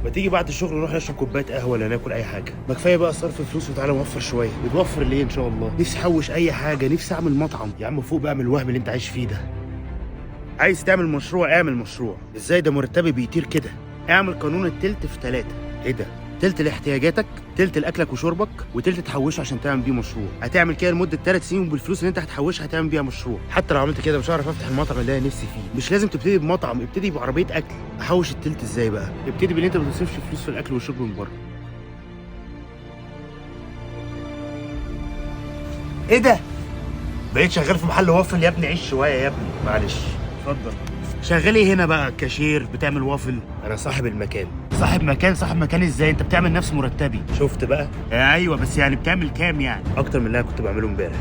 ما تيجي بعد الشغل نروح نشرب كوبايه قهوه ولا ناكل اي حاجه؟ ما كفايه بقى صرف فلوس وتعالى نوفر شويه. بتوفر ليه ان شاء الله؟ نفسي احوش اي حاجه، نفسي اعمل مطعم. يا عم فوق بقى من الوهم اللي انت عايش فيه ده. عايز تعمل مشروع اعمل مشروع. ازاي ده مرتبي بيطير كده؟ اعمل قانون التلت في 3. ايه ده؟ تلت لاحتياجاتك، تلت لاكلك وشربك، وتلت تحوشه عشان تعمل بيه مشروع. هتعمل كده لمده 3 سنين، وبالفلوس اللي انت هتحوشها هتعمل بيها مشروع. حتى لو عملت كده مش هعرف افتح المطعم اللي انا نفسي فيه. مش لازم تبتدي بمطعم، ابتدي بعربيه اكل. احوش التلت ازاي بقى؟ ابتدي باللي انت ما بتصرفش فلوس في الاكل والشرب من بره. ايه ده؟ بقيت شغال في محل وافل يا ابني، عيش شويه يا ابني. معلش اتفضل. شغال ايه هنا بقى؟ كاشير بتعمل وافل؟ انا صاحب المكان. صاحب مكان؟ صاحب مكان ازاي؟ انت بتعمل نفس مرتبي. شفت بقى؟ ايوه بس يعني بتعمل كام يعني؟ اكتر من اللي انا كنت بعمله امبارح.